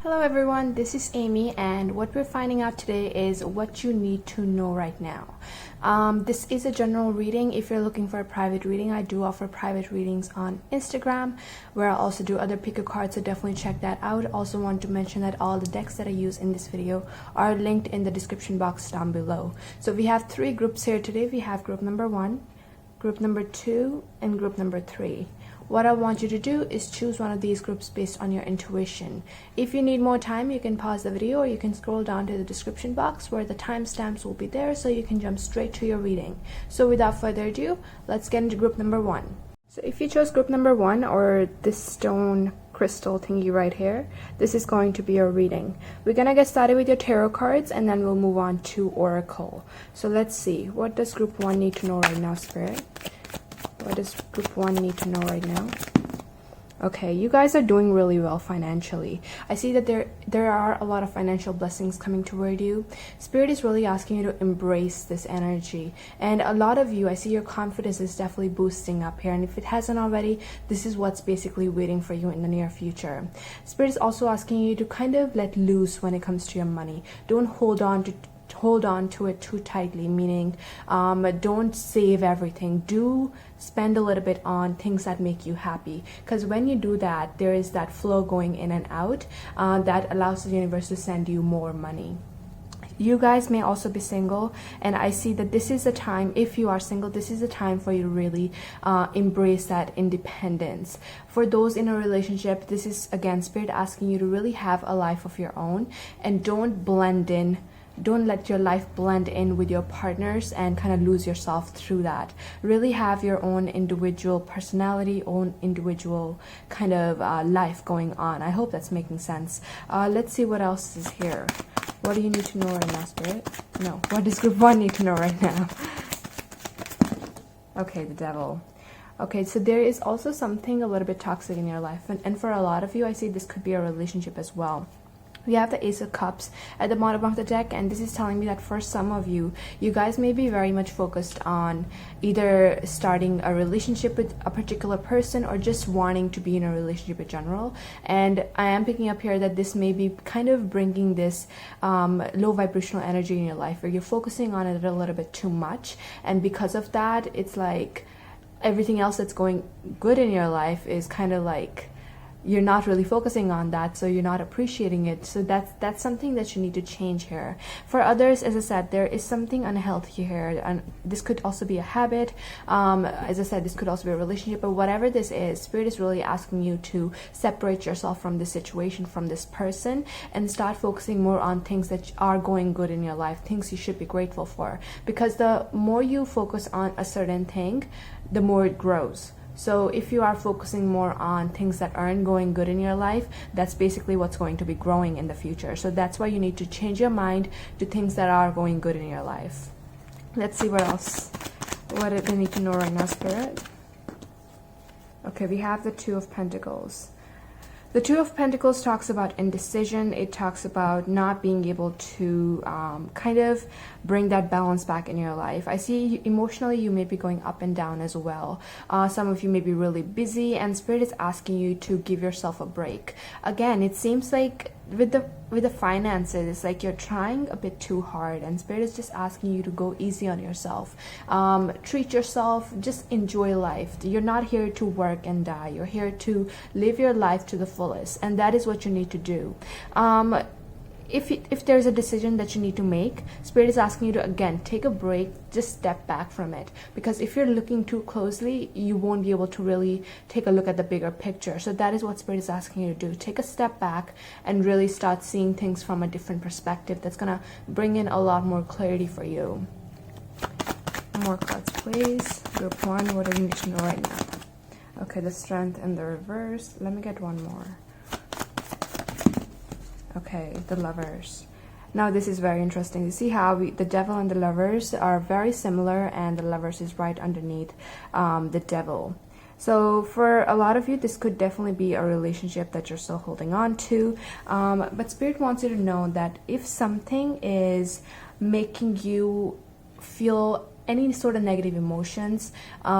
Hello everyone, this is Amy, and what we're finding out today is what you need to know right now. This is a general reading. If you're looking for a private reading, I do offer private readings on Instagram, where I also do other pick a cards, so definitely check that out. Also want to mention that all the decks that I use in this video are linked in the description box down below. So we have three groups here today. We have group number 1, group number 2, and group number 3. What I want you to do is choose one of these groups based on your intuition. If you need more time, you can pause the video or you can scroll down to the description box where the timestamps will be there so you can jump straight to your reading. So without further ado, let's get into group number 1. So if you chose group number 1, or this stone crystal thingy right here, this is going to be your reading. We're gonna get started with your tarot cards and then we'll move on to oracle. So let's see, what does group 1 need to know right now, Spirit? What does group 1 need to know right now? Okay, you guys are doing really well financially. I see that there are a lot of financial blessings coming toward you. Spirit is really asking you to embrace this energy. And a lot of you, I see your confidence is definitely boosting up here. And if it hasn't already, this is what's basically waiting for you in the near future. Spirit is also asking you to kind of let loose when it comes to your money. Don't hold on to it too tightly, meaning don't save everything. Do spend a little bit on things that make you happy, because when you do that, there is that flow going in and out that allows the universe to send you more money. You guys may also be single, and I see that this is the time, if you are single, this is the time for you to really embrace that independence. For those in a relationship, this is again Spirit asking you to really have a life of your own and don't blend in. Don't let your life blend in with your partners and kind of lose yourself through that. Really have your own individual personality, own individual kind of life going on. I hope that's making sense. Let's see what else is here. What do you need to know right now, Spirit? No. What does group 1 need to know right now? Okay, the devil. Okay, so there is also something a little bit toxic in your life. And for a lot of you, I see this could be a relationship as well. We have the Ace of Cups at the bottom of the deck, and this is telling me that for some of you, you guys may be very much focused on either starting a relationship with a particular person or just wanting to be in a relationship in general. And I am picking up here that this may be kind of bringing this low vibrational energy in your life, where you're focusing on it a little bit too much, and because of that, it's like everything else that's going good in your life is kind of like you're not really focusing on that, so you're not appreciating it. So that's something that you need to change here. For others, as I said, there is something unhealthy here, and this could also be a habit. As I said, this could also be a relationship, but whatever this is, Spirit is really asking you to separate yourself from this situation, from this person, and start focusing more on things that are going good in your life, things you should be grateful for, because the more you focus on a certain thing, the more it grows. So if you are focusing more on things that aren't going good in your life, that's basically what's going to be growing in the future. So that's why you need to change your mind to things that are going good in your life. Let's see what else. What do they need to know right now, Spirit? Okay, we have the Two of Pentacles. The Two of Pentacles talks about indecision. It talks about not being able to kind of bring that balance back in your life. I see emotionally you may be going up and down as well. Some of you may be really busy, and Spirit is asking you to give yourself a break. Again, it seems like with the finances, it's like you're trying a bit too hard, and Spirit is just asking you to go easy on yourself. Treat yourself, just enjoy life. You're not here to work and die. You're here to live your life to the fullest, and that is what you need to do. If there's a decision that you need to make, Spirit is asking you to, again, take a break, just step back from it. Because if you're looking too closely, you won't be able to really take a look at the bigger picture. So that is what Spirit is asking you to do. Take a step back and really start seeing things from a different perspective. That's going to bring in a lot more clarity for you. More cards, please. Group 1, what do you need to know right now? Okay, the Strength and the Reverse. Let me get one more. Okay, the Lovers. Now this is very interesting. You see how the Devil and the Lovers are very similar, and the Lovers is right underneath the Devil. So for a lot of you, this could definitely be a relationship that you're still holding on to. But Spirit wants you to know that if something is making you feel any sort of negative emotions,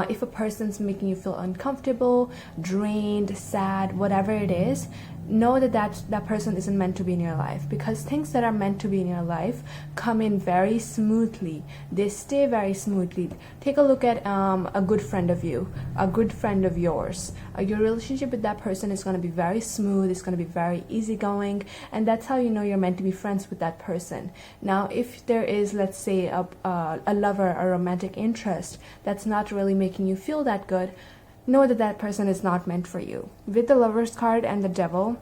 if a person's making you feel uncomfortable, drained, sad, whatever it is, know that that person isn't meant to be in your life, because things that are meant to be in your life come in very smoothly. They stay very smoothly. Take a look at a good friend of you, a good friend of yours. Your relationship with that person is going to be very smooth. It's going to be very easygoing, and that's how you know you're meant to be friends with that person. Now, if there is, let's say, a lover, a romantic interest that's not really making you feel that good, know that that person is not meant for you. With the Lovers card and the Devil,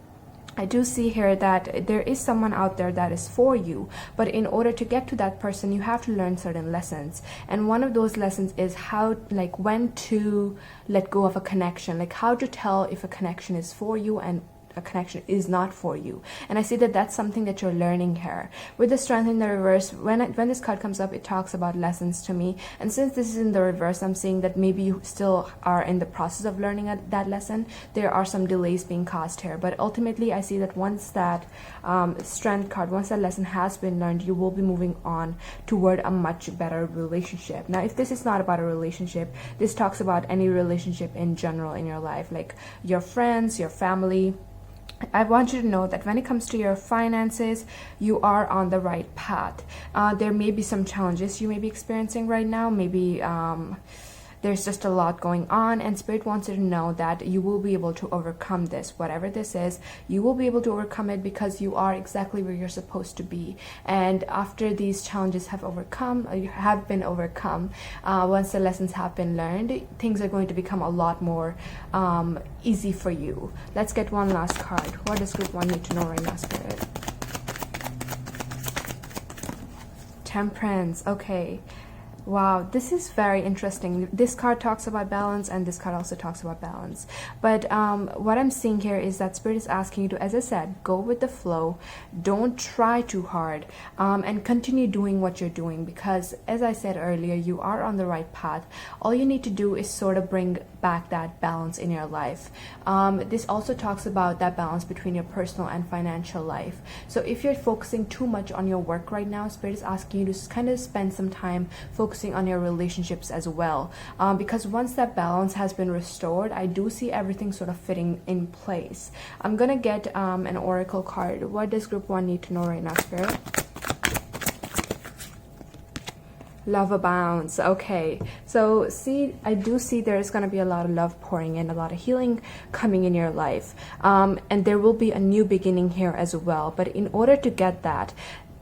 I do see here that there is someone out there that is for you, but in order to get to that person, you have to learn certain lessons. And one of those lessons is how, like, when to let go of a connection, like how to tell if a connection is for you and a connection is not for you. And I see that that's something that you're learning here. With the Strength in the reverse, when this card comes up, it talks about lessons to me. And since this is in the reverse, I'm seeing that maybe you still are in the process of learning that lesson. There are some delays being caused here, but ultimately I see that once that Strength card, once that lesson has been learned, you will be moving on toward a much better relationship. Now, if this is not about a relationship, this talks about any relationship in general in your life, like your friends, your family. I want you to know that when it comes to your finances, you are on the right path. There may be some challenges you may be experiencing right now. Maybe there's just a lot going on, and Spirit wants you to know that you will be able to overcome this. Whatever this is, you will be able to overcome it, because you are exactly where you're supposed to be. And after these challenges have been overcome, once the lessons have been learned, things are going to become a lot more easy for you. Let's get one last card. What does Group 1 need to know right now, Spirit? Temperance. Okay. Wow, this is very interesting. This card talks about balance, and this card also talks about balance. But what I'm seeing here is that Spirit is asking you to, as I said, go with the flow. Don't try too hard, and continue doing what you're doing, because, as I said earlier, you are on the right path. All you need to do is sort of bring back that balance in your life. This also talks about that balance between your personal and financial life. So if you're focusing too much on your work right now, Spirit is asking you to kind of spend some time focusing on your relationships as well, because once that balance has been restored, I do see everything sort of fitting in place. I'm gonna get an oracle card. What does Group 1 need to know right now, Spirit? Love abounds. Okay, so see, I do see there's going to be a lot of love pouring in, a lot of healing coming in your life, and there will be a new beginning here as well. But in order to get that,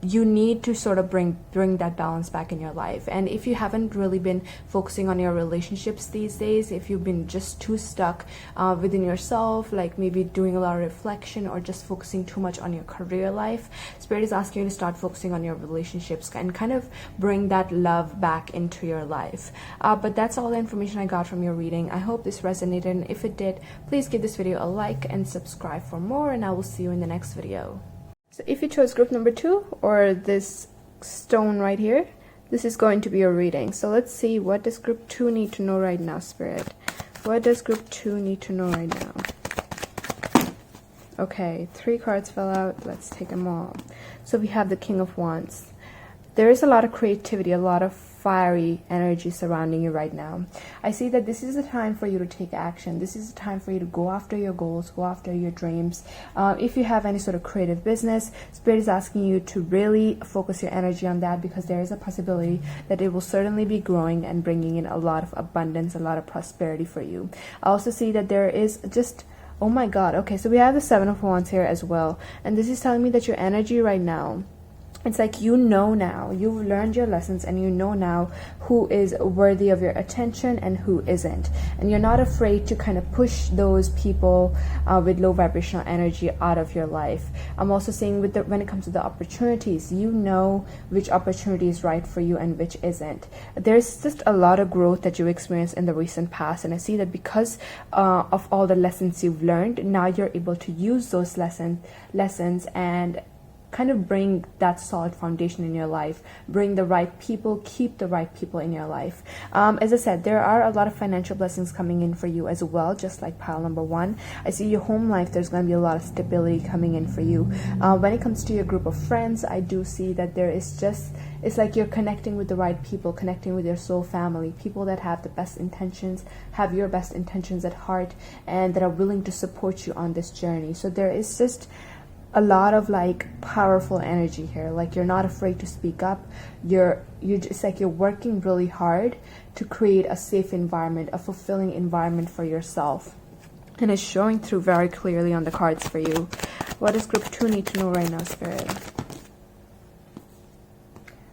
you need to sort of bring that balance back in your life. And if you haven't really been focusing on your relationships these days, if you've been just too stuck within yourself, like maybe doing a lot of reflection or just focusing too much on your career life, Spirit is asking you to start focusing on your relationships and kind of bring that love back into your life. But that's all the information I got from your reading. I hope this resonated, and if it did, please give this video a like and subscribe for more, and I will see you in the next video. So if you chose group number 2, or this stone right here, this is going to be your reading. So let's see, what does group 2 need to know right now, Spirit? What does group 2 need to know right now? Okay, 3 cards fell out. Let's take them all. So we have the King of Wands. There is a lot of creativity, a lot of fiery energy surrounding you right now. I see that this is a time for you to take action. This is a time for you to go after your goals, go after your dreams. If you have any sort of creative business, Spirit is asking you to really focus your energy on that, because there is a possibility that it will certainly be growing and bringing in a lot of abundance, a lot of prosperity for you. I also see that there is just, oh my God, okay, so we have the 7 of Wands here as well, and this is telling me that your energy right now, it's like you know now, you've learned your lessons, and you know now who is worthy of your attention and who isn't. And you're not afraid to kind of push those people with low vibrational energy out of your life. I'm also saying when it comes to the opportunities, you know which opportunity is right for you and which isn't. There's just a lot of growth that you experienced in the recent past, and I see that because of all the lessons you've learned, now you're able to use those lessons and kind of bring that solid foundation in your life, bring the right people, keep the right people in your life. As I said, there are a lot of financial blessings coming in for you as well, just like pile number 1. I see your home life, there's going to be a lot of stability coming in for you. When it comes to your group of friends, I do see that there is just, it's like you're connecting with the right people, connecting with your soul family, people that have the best intentions, have your best intentions at heart, and that are willing to support you on this journey. So there is just a lot of like powerful energy here. Like you're not afraid to speak up. You're just like you're working really hard to create a safe environment, a fulfilling environment for yourself. And it's showing through very clearly on the cards for you. What does group 2 need to know right now, Spirit?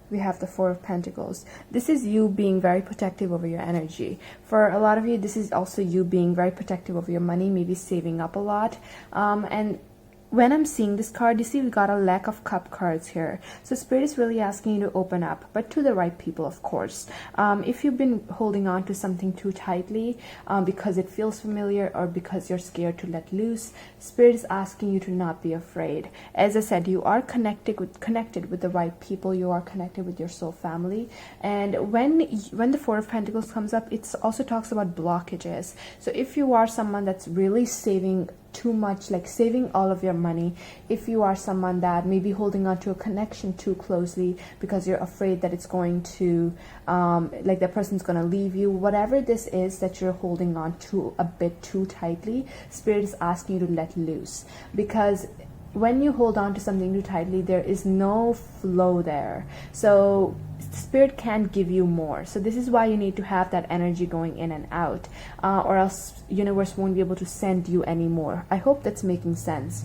We have the 4 of Pentacles. This is you being very protective over your energy. For a lot of you, this is also you being very protective over your money, maybe saving up a lot. And when I'm seeing this card, you see we got a lack of cup cards here. So Spirit is really asking you to open up, but to the right people, of course. If you've been holding on to something too tightly because it feels familiar or because you're scared to let loose, Spirit is asking you to not be afraid. As I said, you are connected with the right people. You are connected with your soul family. And when the 4 of Pentacles comes up, it also talks about blockages. So if you are someone that's really saving too much, like saving all of your money, if you are someone that may be holding on to a connection too closely because you're afraid that it's going to like that person's going to leave you, whatever this is that you're holding on to a bit too tightly, Spirit is asking you to let loose. Because when you hold on to something too tightly, there is no flow there. So Spirit can't give you more. So this is why you need to have that energy going in and out, or else universe won't be able to send you any more. I hope that's making sense.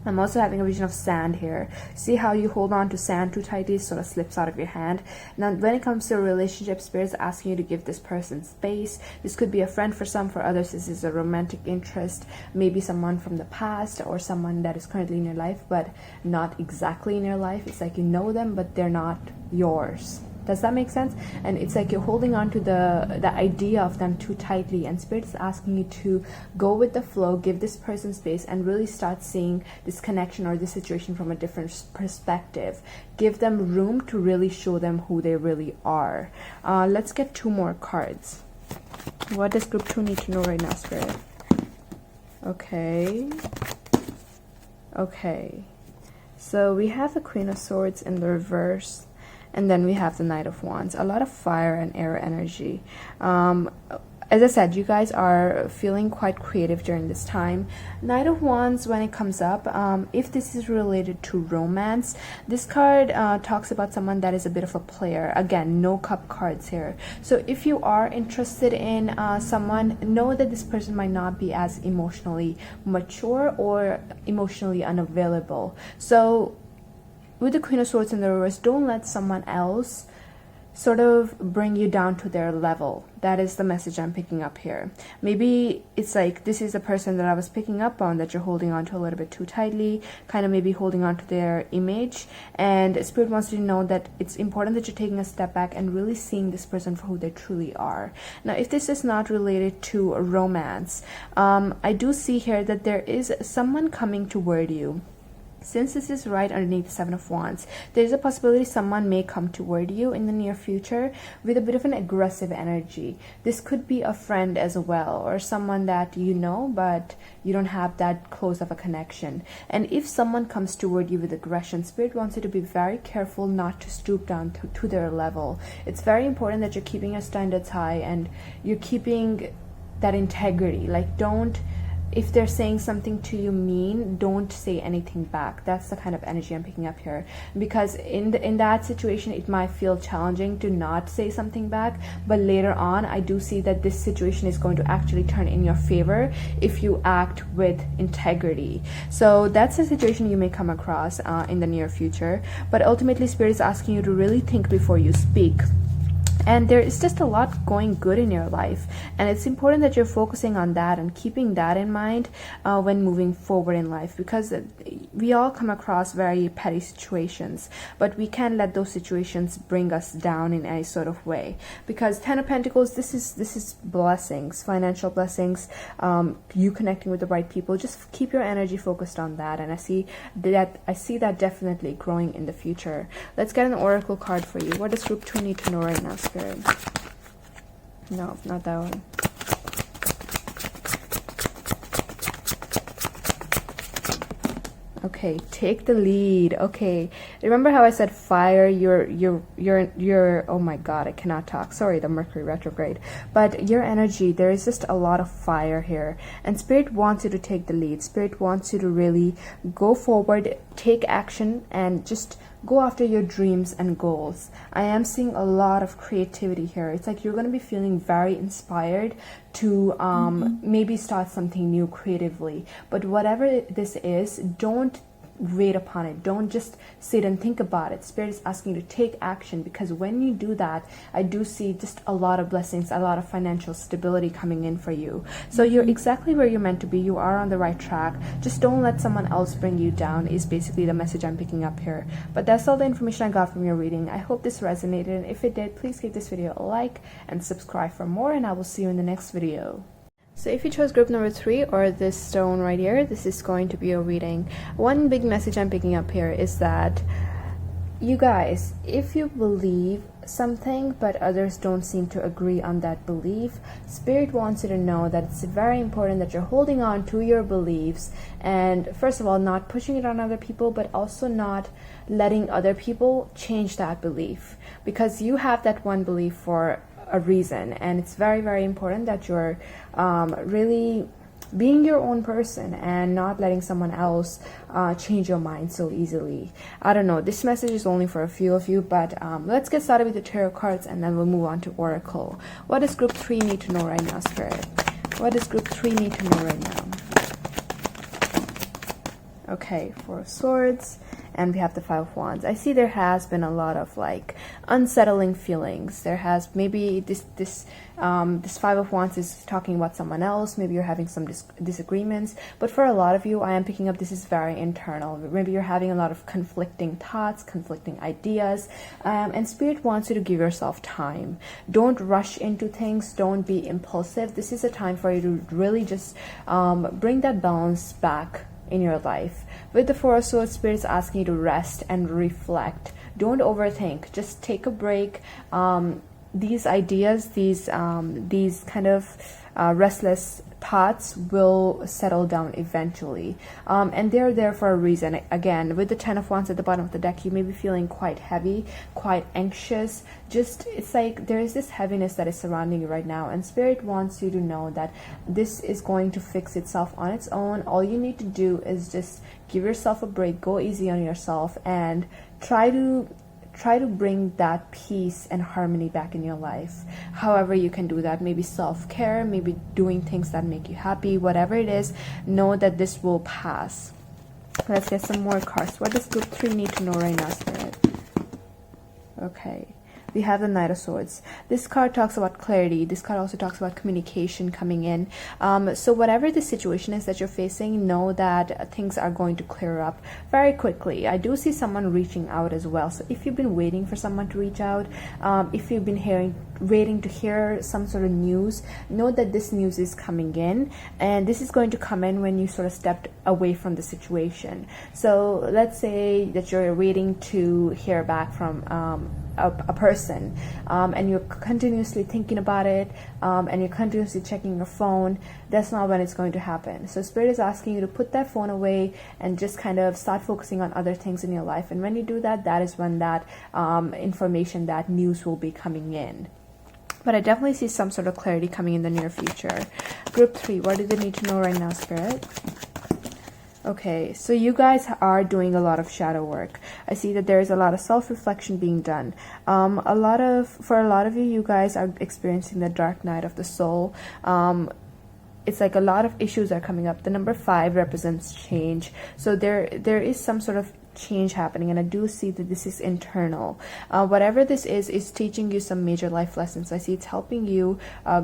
I'm also having a vision of sand here. See how you hold on to sand too tightly, it sort of slips out of your hand. Now, when it comes to a relationship, Spirit is asking you to give this person space. This could be a friend for some. For others, this is a romantic interest. Maybe someone from the past or someone that is currently in your life, but not exactly in your life. It's like you know them, but they're not yours. Does that make sense? And it's like you're holding on to the idea of them too tightly, and Spirit is asking you to go with the flow, give this person space, and really start seeing this connection or this situation from a different perspective. Give them room to really show them who they really are. Let's get 2 more cards. What does group 2 need to know right now, Spirit? Okay. So we have the Queen of Swords in the reverse. And then we have the Knight of Wands. A lot of fire and air energy. As I said, you guys are feeling quite creative during this time. Knight of Wands, when it comes up, if this is related to romance, this card talks about someone that is a bit of a player. Again, no cup cards here. So if you are interested in someone, know that this person might not be as emotionally mature or emotionally unavailable. So with the Queen of Swords in the reverse, don't let someone else sort of bring you down to their level. That is the message I'm picking up here. Maybe it's like this is the person that I was picking up on, that you're holding on to a little bit too tightly, kind of maybe holding on to their image. And Spirit wants you to know that it's important that you're taking a step back and really seeing this person for who they truly are. Now, if this is not related to romance, I do see here that there is someone coming toward you. Since this is right underneath the 7 of Wands, there's a possibility someone may come toward you in the near future with a bit of an aggressive energy. This could be a friend as well, or someone that you know, but you don't have that close of a connection. And if someone comes toward you with aggression, Spirit wants you to be very careful not to stoop down to their level. It's very important that you're keeping your standards high and you're keeping that integrity. Like, don't, if they're saying something to you mean, don't say anything back. That's the kind of energy I'm picking up here. Because in that situation, it might feel challenging to not say something back, but later on, I do see that this situation is going to actually turn in your favor if you act with integrity. So that's a situation you may come across in the near future. But ultimately, Spirit is asking you to really think before you speak. And there is just a lot going good in your life, and it's important that you're focusing on that and keeping that in mind when moving forward in life, because we all come across very petty situations, but we can't let those situations bring us down in any sort of way, because 10 of Pentacles, this is blessings, financial blessings, you connecting with the right people. Just keep your energy focused on that, and I see that definitely growing in the future. Let's get an oracle card for you. What does group 2 need to know right now, Spirit? No, not that one. Okay, take the lead. Okay, remember how I said fire? You're. Oh my God, I cannot talk. Sorry, the Mercury retrograde. But your energy, there is just a lot of fire here, and Spirit wants you to take the lead. Spirit wants you to really go forward, take action, and just go after your dreams and goals. I am seeing a lot of creativity here. It's like you're going to be feeling very inspired to maybe start something new creatively. But whatever this is, don't wait upon it. Don't just sit and think about it. Spirit is asking you to take action, because when you do that, I do see just a lot of blessings, a lot of financial stability coming in for you. So you're exactly where you're meant to be. You are on the right track. Just don't let someone else bring you down is basically the message I'm picking up here. But that's all the information I got from your reading. I hope this resonated, and if it did, please give this video a like and subscribe for more, and I will see you in the next video. So if you chose group number 3, or this stone right here, this is going to be your reading. One big message I'm picking up here is that, you guys, if you believe something but others don't seem to agree on that belief, Spirit wants you to know that it's very important that you're holding on to your beliefs, and first of all, not pushing it on other people, but also not letting other people change that belief, because you have that one belief for a reason, and it's very, very important that you're really being your own person and not letting someone else change your mind so easily. I don't know, this message is only for a few of you, but let's get started with the tarot cards, and then we'll move on to oracle. What does group 3 need to know right now, Spirit? What does group 3 need to know right now? Okay, 4 of Swords, and we have the 5 of Wands. I see there has been a lot of like unsettling feelings. There has maybe this 5 of Wands is talking about someone else. Maybe you're having some disagreements, but for a lot of you, I am picking up this is very internal. Maybe you're having a lot of conflicting thoughts, conflicting ideas, and Spirit wants you to give yourself time. Don't rush into things. Don't be impulsive. This is a time for you to really just bring that balance back in your life. With the 4 of Swords, Spirit is asking you to rest and reflect. Don't overthink. Just take a break. These ideas, these kind of restless thoughts will settle down eventually, and they're there for a reason. Again, with the 10 of Wands at the bottom of the deck, you may be feeling quite heavy, quite anxious. Just, it's like there is this heaviness that is surrounding you right now, and Spirit wants you to know that this is going to fix itself on its own. All you need to do is just give yourself a break, go easy on yourself, and try to bring that peace and harmony back in your life. However you can do that, maybe self-care, maybe doing things that make you happy, whatever it is, know that this will pass. Let's get some more cards. What does group 3 need to know right now, Spirit? Okay. We have the Knight of Swords. This card talks about clarity. This card also talks about communication coming in. So whatever the situation is that you're facing, know that things are going to clear up very quickly. I do see someone reaching out as well. So if you've been waiting for someone to reach out, if you've been waiting to hear some sort of news, know that this news is coming in, and this is going to come in when you sort of stepped away from the situation. So let's say that you're waiting to hear back from a person, and you're continuously thinking about it, and you're continuously checking your phone. That's not when it's going to happen. So Spirit is asking you to put that phone away and just kind of start focusing on other things in your life, and when you do that, that is when that information, that news will be coming in. But I definitely see some sort of clarity coming in the near future. Group 3, what do they need to know right now, Spirit? Okay, so you guys are doing a lot of shadow work. I see that there is a lot of self-reflection being done. For a lot of you, you guys are experiencing the dark night of the soul. It's like a lot of issues are coming up. The number 5 represents change. So there is some sort of change happening, and I do see that this is internal. Whatever this is teaching you some major life lessons. I see it's helping you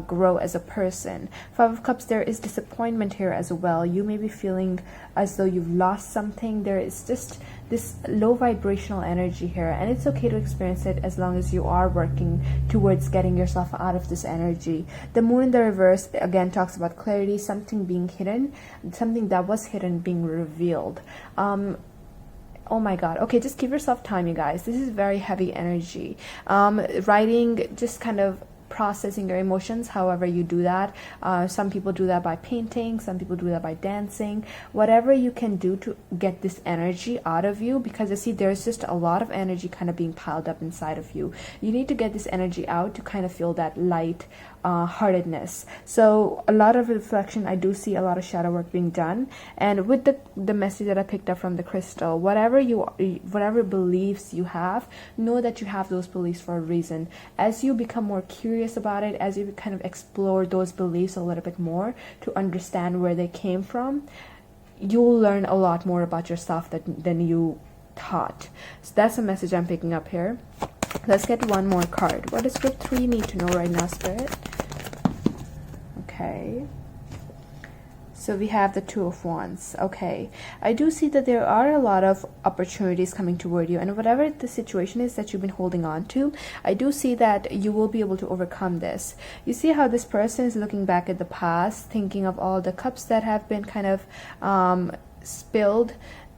grow as a person. Five of Cups, there is disappointment here as well. You may be feeling as though you've lost something. There is just this low vibrational energy here, and it's okay to experience it as long as you are working towards getting yourself out of this energy. The Moon in the reverse again talks about clarity, something being hidden, something that was hidden being revealed. Oh my god. Okay, just give yourself time, you guys. This is very heavy energy. Writing, just kind of processing your emotions, however you do that. Some people do that by painting, some people do that by dancing. Whatever you can do to get this energy out of you, because I see there's just a lot of energy kind of being piled up inside of you. You need to get this energy out to kind of feel that light heartedness. So a lot of reflection. I do see a lot of shadow work being done, and with the message that I picked up from the crystal, whatever beliefs you have, know that you have those beliefs for a reason. As you become more curious about it, as you kind of explore those beliefs a little bit more to understand where they came from, you'll learn a lot more about yourself than you thought. So that's a message I'm picking up here. Let's get one more card. What does group 3 need to know right now, Spirit? Okay. So we have the Two of Wands. Okay. I do see that there are a lot of opportunities coming toward you, and whatever the situation is that you've been holding on to, I do see that you will be able to overcome this. You see how this person is looking back at the past, thinking of all the cups that have been kind of spilled.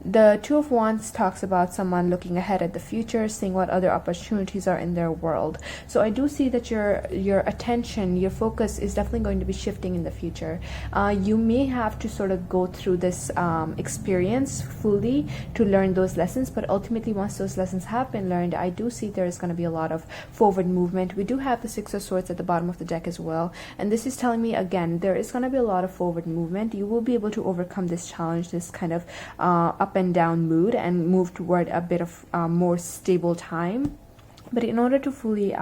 The Two of Wands talks about someone looking ahead at the future, seeing what other opportunities are in their world. So I do see that your attention, your focus is definitely going to be shifting in the future. You may have to sort of go through this experience fully to learn those lessons, but ultimately once those lessons have been learned, I do see there is going to be a lot of forward movement. We do have the Six of Swords at the bottom of the deck as well, and this is telling me again there is going to be a lot of forward movement. You will be able to overcome this challenge, this kind of up and down mood, and move toward a bit of more stable time. But in order to fully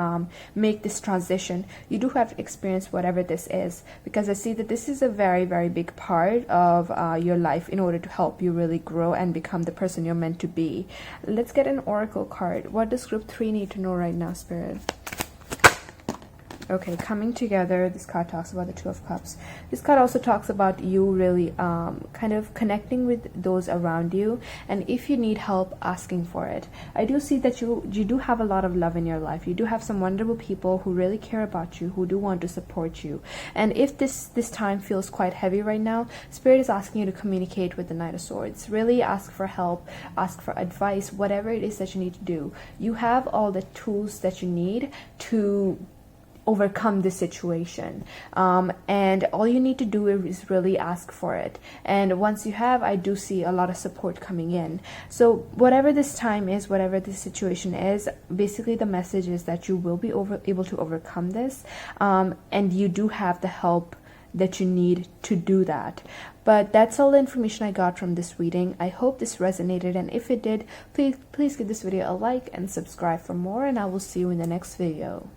make this transition, you do have to experience whatever this is, because I see that this is a very, very big part of your life in order to help you really grow and become the person you're meant to be. Let's get an oracle card. What does group 3 need to know right now, Spirit? Okay, coming together. This card talks about the Two of Cups. This card also talks about you really kind of connecting with those around you, and if you need help, asking for it. I do see that you do have a lot of love in your life. You do have some wonderful people who really care about you, who do want to support you. And if this time feels quite heavy right now, Spirit is asking you to communicate with the Knight of Swords. Really ask for help, ask for advice, whatever it is that you need to do. You have all the tools that you need to overcome this situation, and all you need to do is really ask for it. And once you have, I do see a lot of support coming in. So whatever this time is, whatever this situation is, basically the message is that you will be able to overcome this, and you do have the help that you need to do that. But that's all the information I got from this reading. I hope this resonated, and if it did, please give this video a like and subscribe for more, and I will see you in the next video.